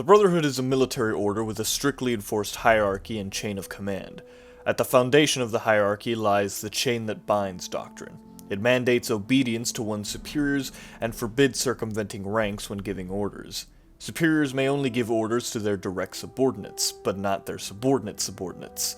The Brotherhood is a military order with a strictly enforced hierarchy and chain of command. At the foundation of the hierarchy lies the chain that binds doctrine. It mandates obedience to one's superiors and forbids circumventing ranks when giving orders. Superiors may only give orders to their direct subordinates, but not their subordinates.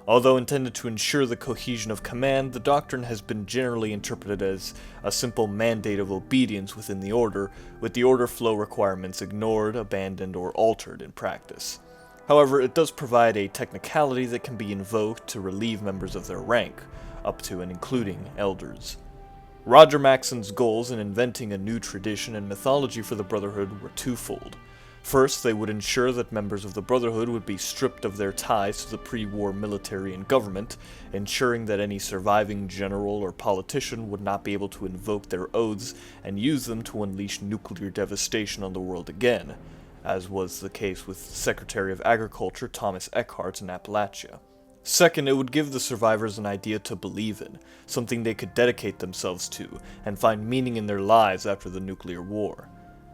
Although intended to ensure the cohesion of command, the doctrine has been generally interpreted as a simple mandate of obedience within the order, with the order flow requirements ignored, abandoned, or altered in practice. However, it does provide a technicality that can be invoked to relieve members of their rank, up to and including elders. Roger Maxon's goals in inventing a new tradition and mythology for the Brotherhood were twofold. First, they would ensure that members of the Brotherhood would be stripped of their ties to the pre-war military and government, ensuring that any surviving general or politician would not be able to invoke their oaths and use them to unleash nuclear devastation on the world again, as was the case with Secretary of Agriculture Thomas Eckhart in Appalachia. Second, it would give the survivors an idea to believe in, something they could dedicate themselves to, and find meaning in their lives after the nuclear war.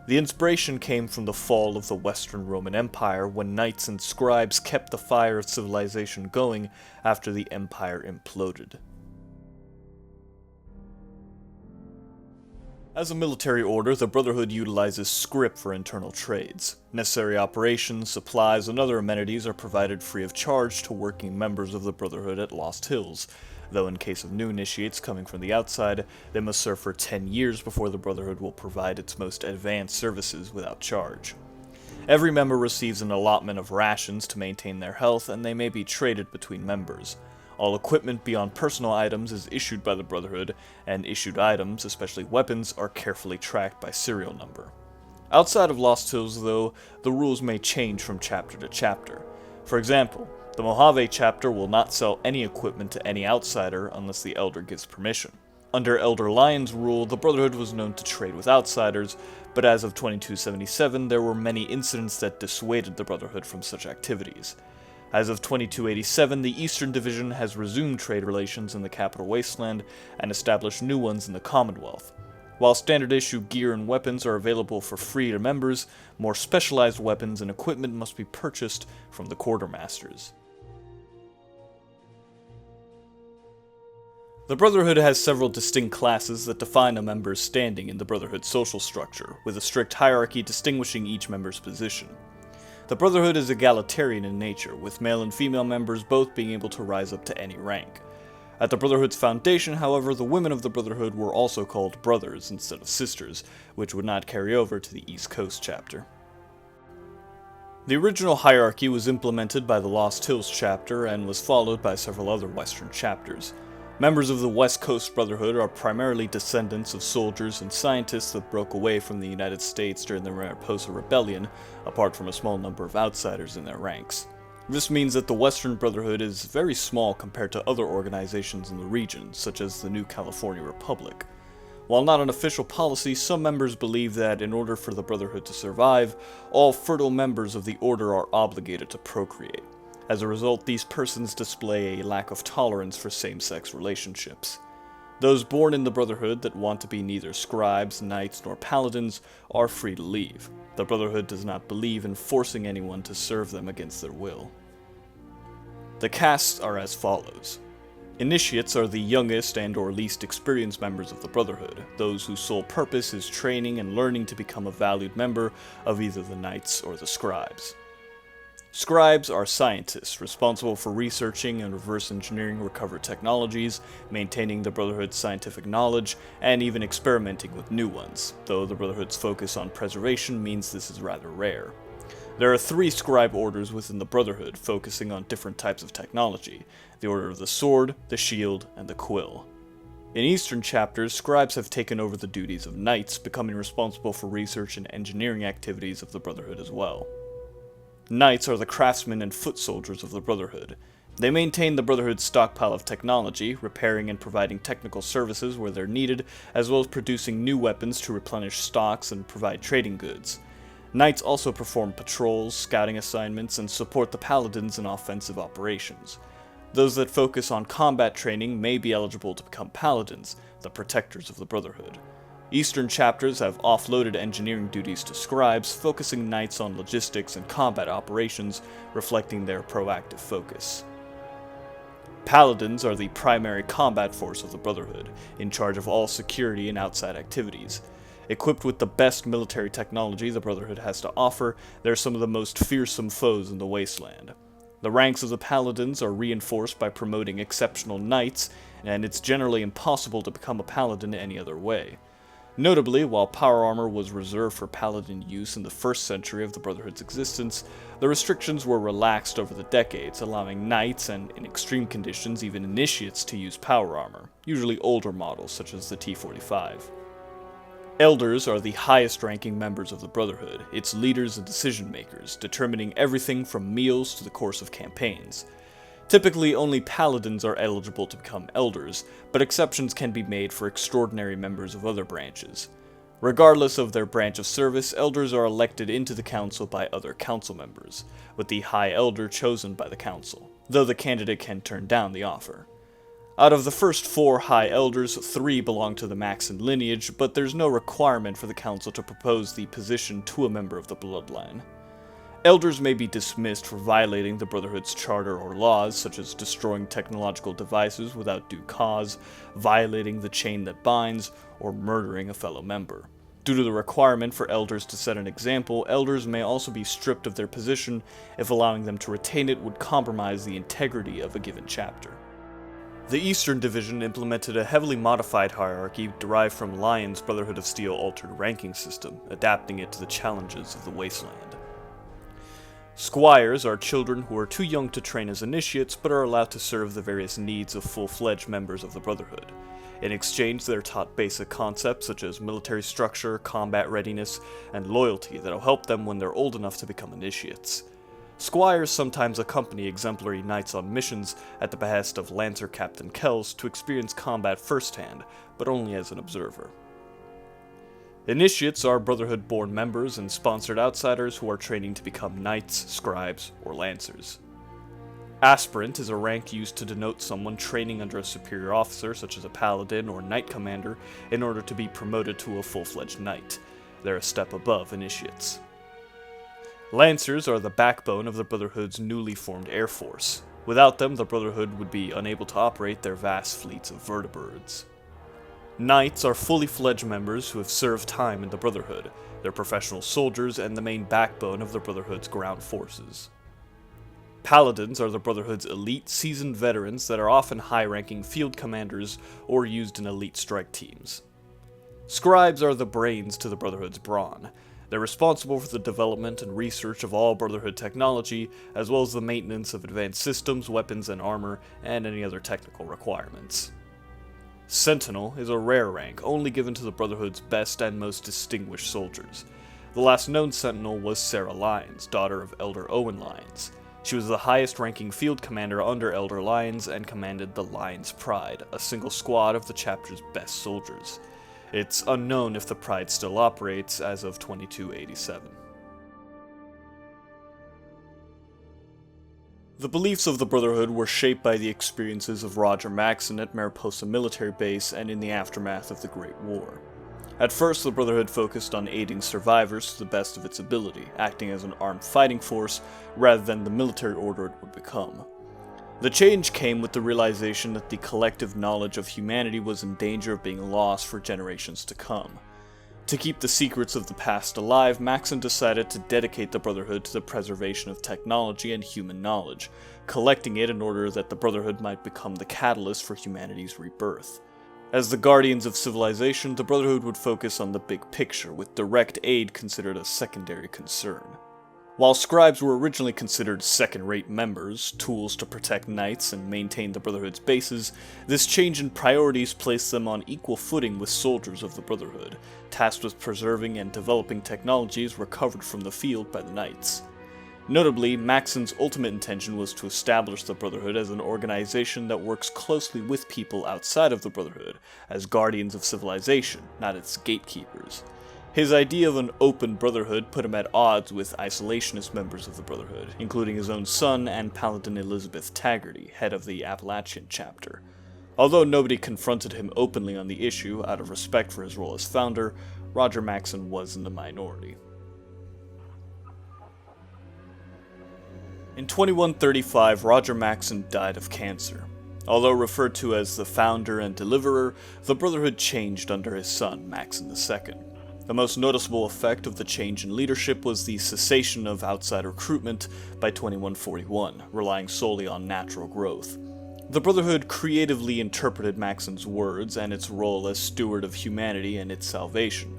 The inspiration came from the fall of the Western Roman Empire, when knights and scribes kept the fire of civilization going after the empire imploded. As a military order, the Brotherhood utilizes scrip for internal trades. Necessary operations, supplies, and other amenities are provided free of charge to working members of the Brotherhood at Lost Hills, though in case of new initiates coming from the outside, they must serve for 10 years before the Brotherhood will provide its most advanced services without charge. Every member receives an allotment of rations to maintain their health, and they may be traded between members. All equipment beyond personal items is issued by the Brotherhood, and issued items, especially weapons, are carefully tracked by serial number. Outside of Lost Hills, though, the rules may change from chapter to chapter. For example, the Mojave chapter will not sell any equipment to any outsider unless the Elder gives permission. Under Elder Lion's rule, the Brotherhood was known to trade with outsiders, but as of 2277 there were many incidents that dissuaded the Brotherhood from such activities. As of 2287, the Eastern Division has resumed trade relations in the Capital Wasteland and established new ones in the Commonwealth. While standard issue gear and weapons are available for free to members, more specialized weapons and equipment must be purchased from the quartermasters. The Brotherhood has several distinct classes that define a member's standing in the Brotherhood's social structure, with a strict hierarchy distinguishing each member's position. The Brotherhood is egalitarian in nature, with male and female members both being able to rise up to any rank. At the Brotherhood's foundation, however, the women of the Brotherhood were also called brothers instead of sisters, which would not carry over to the East Coast chapter. The original hierarchy was implemented by the Lost Hills chapter and was followed by several other Western chapters. Members of the West Coast Brotherhood are primarily descendants of soldiers and scientists that broke away from the United States during the Mariposa Rebellion, apart from a small number of outsiders in their ranks. This means that the Western Brotherhood is very small compared to other organizations in the region, such as the New California Republic. While not an official policy, some members believe that in order for the Brotherhood to survive, all fertile members of the order are obligated to procreate. As a result, these persons display a lack of tolerance for same-sex relationships. Those born in the Brotherhood that want to be neither scribes, knights, nor paladins are free to leave. The Brotherhood does not believe in forcing anyone to serve them against their will. The castes are as follows. Initiates are the youngest and/or least experienced members of the Brotherhood, those whose sole purpose is training and learning to become a valued member of either the Knights or the Scribes. Scribes are scientists responsible for researching and reverse engineering recovered technologies, maintaining the Brotherhood's scientific knowledge, and even experimenting with new ones, though the Brotherhood's focus on preservation means this is rather rare. There are 3 scribe orders within the Brotherhood, focusing on different types of technology: the Order of the Sword, the Shield, and the Quill. In Eastern chapters, scribes have taken over the duties of knights, becoming responsible for research and engineering activities of the Brotherhood as well. Knights are the craftsmen and foot soldiers of the Brotherhood. They maintain the Brotherhood's stockpile of technology, repairing and providing technical services where they're needed, as well as producing new weapons to replenish stocks and provide trading goods. Knights also perform patrols, scouting assignments, and support the paladins in offensive operations. Those that focus on combat training may be eligible to become paladins, the protectors of the Brotherhood. Eastern chapters have offloaded engineering duties to scribes, focusing knights on logistics and combat operations, reflecting their proactive focus. Paladins are the primary combat force of the Brotherhood, in charge of all security and outside activities. Equipped with the best military technology the Brotherhood has to offer, they're some of the most fearsome foes in the Wasteland. The ranks of the Paladins are reinforced by promoting exceptional knights, and it's generally impossible to become a Paladin any other way. Notably, while power armor was reserved for Paladin use in the first century of the Brotherhood's existence, the restrictions were relaxed over the decades, allowing knights and, in extreme conditions, even initiates to use power armor, usually older models such as the T-45. Elders are the highest-ranking members of the Brotherhood, its leaders and decision-makers, determining everything from meals to the course of campaigns. Typically, only Paladins are eligible to become Elders, but exceptions can be made for extraordinary members of other branches. Regardless of their branch of service, Elders are elected into the Council by other Council members, with the High Elder chosen by the Council, though the candidate can turn down the offer. Out of the first 4 High Elders, 3 belong to the Maxon lineage, but there's no requirement for the Council to propose the position to a member of the bloodline. Elders may be dismissed for violating the Brotherhood's charter or laws, such as destroying technological devices without due cause, violating the chain that binds, or murdering a fellow member. Due to the requirement for Elders to set an example, Elders may also be stripped of their position if allowing them to retain it would compromise the integrity of a given chapter. The Eastern Division implemented a heavily modified hierarchy derived from Lion's Brotherhood of Steel altered ranking system, adapting it to the challenges of the Wasteland. Squires are children who are too young to train as initiates, but are allowed to serve the various needs of full-fledged members of the Brotherhood. In exchange, they're taught basic concepts such as military structure, combat readiness, and loyalty that'll help them when they're old enough to become initiates. Squires sometimes accompany exemplary knights on missions at the behest of Lancer Captain Kells to experience combat firsthand, but only as an observer. Initiates are Brotherhood-born members and sponsored outsiders who are training to become knights, scribes, or lancers. Aspirant is a rank used to denote someone training under a superior officer, such as a paladin or knight commander, in order to be promoted to a full-fledged knight. They're a step above initiates. Lancers are the backbone of the Brotherhood's newly formed Air Force. Without them, the Brotherhood would be unable to operate their vast fleets of vertibirds. Knights are fully fledged members who have served time in the Brotherhood. They're professional soldiers and the main backbone of the Brotherhood's ground forces. Paladins are the Brotherhood's elite, seasoned veterans that are often high-ranking field commanders or used in elite strike teams. Scribes are the brains to the Brotherhood's brawn. They're responsible for the development and research of all Brotherhood technology, as well as the maintenance of advanced systems, weapons, and armor, and any other technical requirements. Sentinel is a rare rank, only given to the Brotherhood's best and most distinguished soldiers. The last known Sentinel was Sarah Lyons, daughter of Elder Owen Lyons. She was the highest-ranking field commander under Elder Lyons and commanded the Lyons Pride, a single squad of the chapter's best soldiers. It's unknown if the Pride still operates as of 2287. The beliefs of the Brotherhood were shaped by the experiences of Roger Maxon at Mariposa Military Base and in the aftermath of the Great War. At first, the Brotherhood focused on aiding survivors to the best of its ability, acting as an armed fighting force rather than the military order it would become. The change came with the realization that the collective knowledge of humanity was in danger of being lost for generations to come. To keep the secrets of the past alive, Maxon decided to dedicate the Brotherhood to the preservation of technology and human knowledge, collecting it in order that the Brotherhood might become the catalyst for humanity's rebirth. As the guardians of civilization, the Brotherhood would focus on the big picture, with direct aid considered a secondary concern. While scribes were originally considered second-rate members, tools to protect knights and maintain the Brotherhood's bases, this change in priorities placed them on equal footing with soldiers of the Brotherhood, tasked with preserving and developing technologies recovered from the field by the knights. Notably, Maxon's ultimate intention was to establish the Brotherhood as an organization that works closely with people outside of the Brotherhood, as guardians of civilization, not its gatekeepers. His idea of an open Brotherhood put him at odds with isolationist members of the Brotherhood, including his own son and Paladin Elizabeth Taggarty, head of the Appalachian chapter. Although nobody confronted him openly on the issue out of respect for his role as founder, Roger Maxson was in the minority. In 2135, Roger Maxson died of cancer. Although referred to as the founder and deliverer, the Brotherhood changed under his son, Maxson II. The most noticeable effect of the change in leadership was the cessation of outside recruitment by 2141, relying solely on natural growth. The Brotherhood creatively interpreted Maxson's words and its role as steward of humanity and its salvation.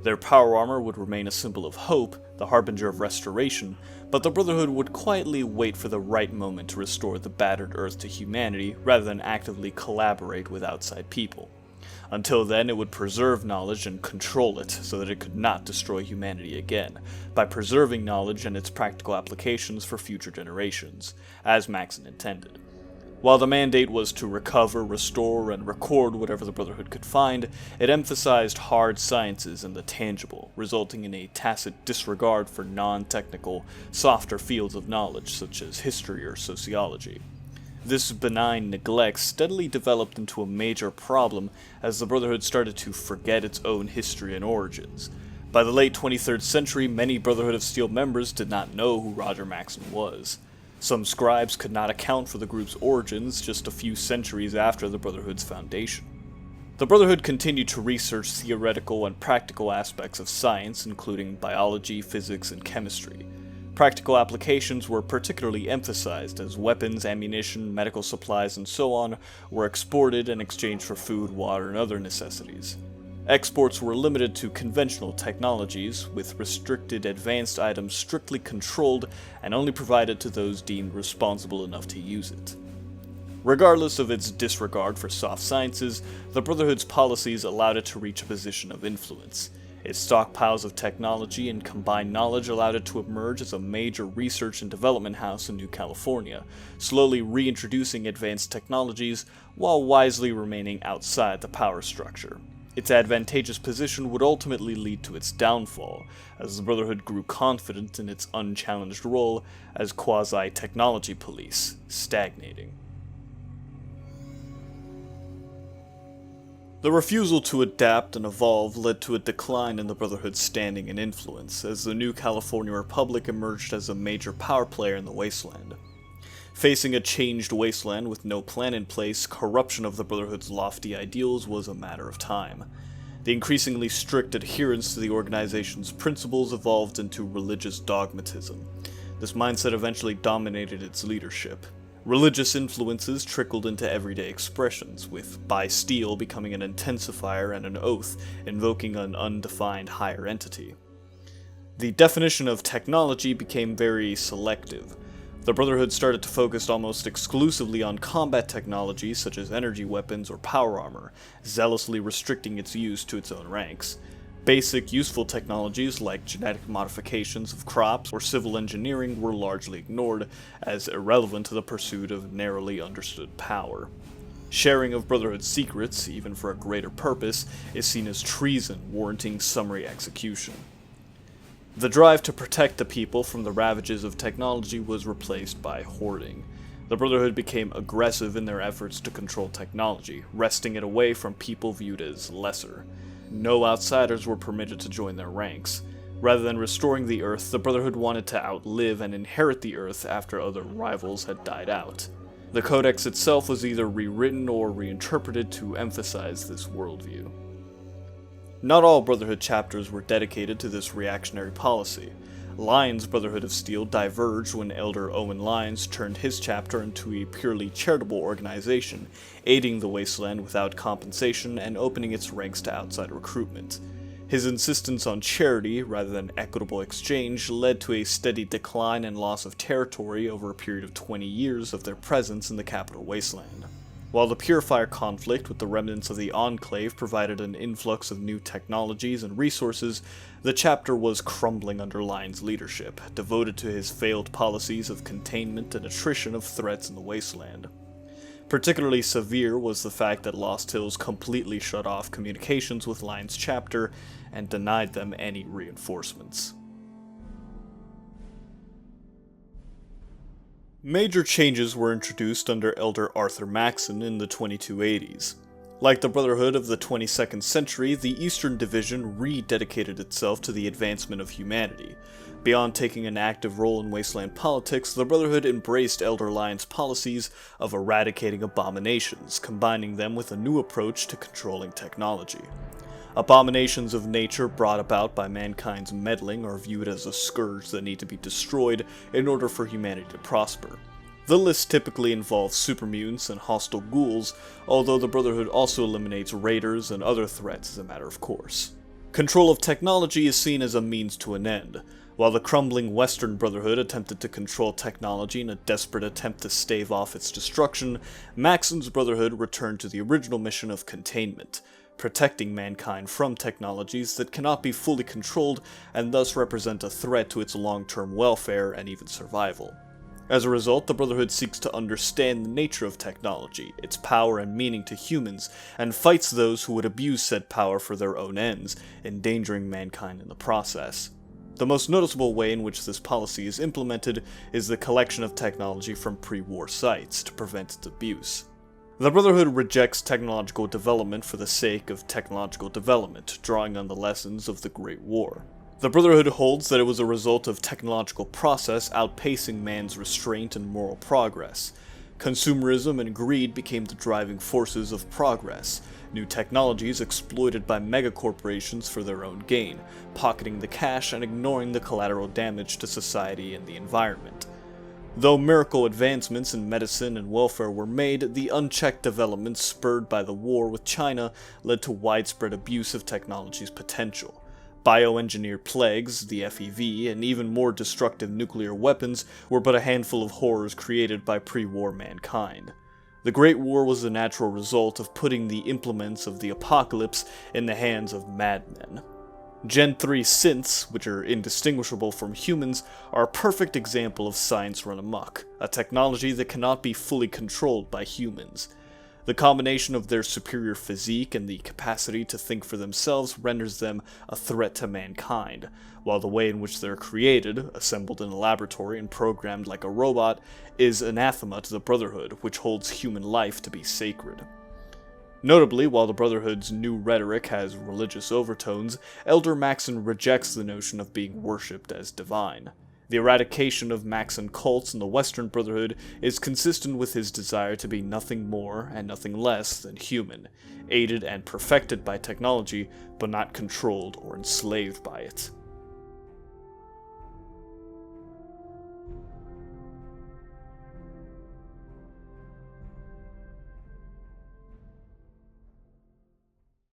Their power armor would remain a symbol of hope, the harbinger of restoration, but the Brotherhood would quietly wait for the right moment to restore the battered Earth to humanity rather than actively collaborate with outside people. Until then, it would preserve knowledge and control it so that it could not destroy humanity again, by preserving knowledge and its practical applications for future generations, as Maxson intended. While the mandate was to recover, restore, and record whatever the Brotherhood could find, it emphasized hard sciences and the tangible, resulting in a tacit disregard for non-technical, softer fields of knowledge such as history or sociology. This benign neglect steadily developed into a major problem as the Brotherhood started to forget its own history and origins. By the late 23rd century, many Brotherhood of Steel members did not know who Roger Maxson was. Some scribes could not account for the group's origins just a few centuries after the Brotherhood's foundation. The Brotherhood continued to research theoretical and practical aspects of science, including biology, physics, and chemistry. Practical applications were particularly emphasized as weapons, ammunition, medical supplies, and so on were exported in exchange for food, water, and other necessities. Exports were limited to conventional technologies, with restricted advanced items strictly controlled and only provided to those deemed responsible enough to use it. Regardless of its disregard for soft sciences, the Brotherhood's policies allowed it to reach a position of influence. Its stockpiles of technology and combined knowledge allowed it to emerge as a major research and development house in New California, slowly reintroducing advanced technologies while wisely remaining outside the power structure. Its advantageous position would ultimately lead to its downfall, as the Brotherhood grew confident in its unchallenged role as quasi-technology police, stagnating. The refusal to adapt and evolve led to a decline in the Brotherhood's standing and influence, as the new California Republic emerged as a major power player in the wasteland. Facing a changed wasteland with no plan in place, corruption of the Brotherhood's lofty ideals was a matter of time. The increasingly strict adherence to the organization's principles evolved into religious dogmatism. This mindset eventually dominated its leadership. Religious influences trickled into everyday expressions, with "by steel" becoming an intensifier and an oath, invoking an undefined higher entity. The definition of technology became very selective. The Brotherhood started to focus almost exclusively on combat technologies such as energy weapons or power armor, zealously restricting its use to its own ranks. Basic, useful technologies like genetic modifications of crops or civil engineering were largely ignored, as irrelevant to the pursuit of narrowly understood power. Sharing of Brotherhood secrets, even for a greater purpose, is seen as treason, warranting summary execution. The drive to protect the people from the ravages of technology was replaced by hoarding. The Brotherhood became aggressive in their efforts to control technology, wresting it away from people viewed as lesser. No outsiders were permitted to join their ranks. Rather than restoring the Earth, the Brotherhood wanted to outlive and inherit the Earth after other rivals had died out. The Codex itself was either rewritten or reinterpreted to emphasize this worldview. Not all Brotherhood chapters were dedicated to this reactionary policy. Lyon's Brotherhood of Steel diverged when Elder Owen Lyons turned his chapter into a purely charitable organization, aiding the wasteland without compensation and opening its ranks to outside recruitment. His insistence on charity rather than equitable exchange led to a steady decline and loss of territory over a period of 20 years of their presence in the capital wasteland. While the Purifier conflict with the remnants of the Enclave provided an influx of new technologies and resources, the chapter was crumbling under Lyon's leadership, devoted to his failed policies of containment and attrition of threats in the wasteland. Particularly severe was the fact that Lost Hills completely shut off communications with Lyon's chapter and denied them any reinforcements. Major changes were introduced under Elder Arthur Maxon in the 2280s. Like the Brotherhood of the 22nd century, the Eastern Division rededicated itself to the advancement of humanity. Beyond taking an active role in wasteland politics, the Brotherhood embraced Elder Lion's policies of eradicating abominations, combining them with a new approach to controlling technology. Abominations of nature brought about by mankind's meddling are viewed as a scourge that need to be destroyed in order for humanity to prosper. The list typically involves supermutants and hostile ghouls, although the Brotherhood also eliminates raiders and other threats as a matter of course. Control of technology is seen as a means to an end. While the crumbling Western Brotherhood attempted to control technology in a desperate attempt to stave off its destruction, Maxon's Brotherhood returned to the original mission of containment, protecting mankind from technologies that cannot be fully controlled and thus represent a threat to its long-term welfare and even survival. As a result, the Brotherhood seeks to understand the nature of technology, its power and meaning to humans, and fights those who would abuse said power for their own ends, endangering mankind in the process. The most noticeable way in which this policy is implemented is the collection of technology from pre-war sites to prevent its abuse. The Brotherhood rejects technological development for the sake of technological development, drawing on the lessons of the Great War. The Brotherhood holds that it was a result of technological process outpacing man's restraint and moral progress. Consumerism and greed became the driving forces of progress, new technologies exploited by megacorporations for their own gain, pocketing the cash and ignoring the collateral damage to society and the environment. Though miracle advancements in medicine and welfare were made, the unchecked developments spurred by the war with China led to widespread abuse of technology's potential. Bioengineered plagues, the FEV, and even more destructive nuclear weapons were but a handful of horrors created by pre-war mankind. The Great War was the natural result of putting the implements of the apocalypse in the hands of madmen. Gen 3 synths, which are indistinguishable from humans, are a perfect example of science run amok, a technology that cannot be fully controlled by humans. The combination of their superior physique and the capacity to think for themselves renders them a threat to mankind, while the way in which they're created, assembled in a laboratory and programmed like a robot, is anathema to the Brotherhood, which holds human life to be sacred. Notably, while the Brotherhood's new rhetoric has religious overtones, Elder Maxon rejects the notion of being worshipped as divine. The eradication of Maxon cults in the Western Brotherhood is consistent with his desire to be nothing more and nothing less than human, aided and perfected by technology, but not controlled or enslaved by it.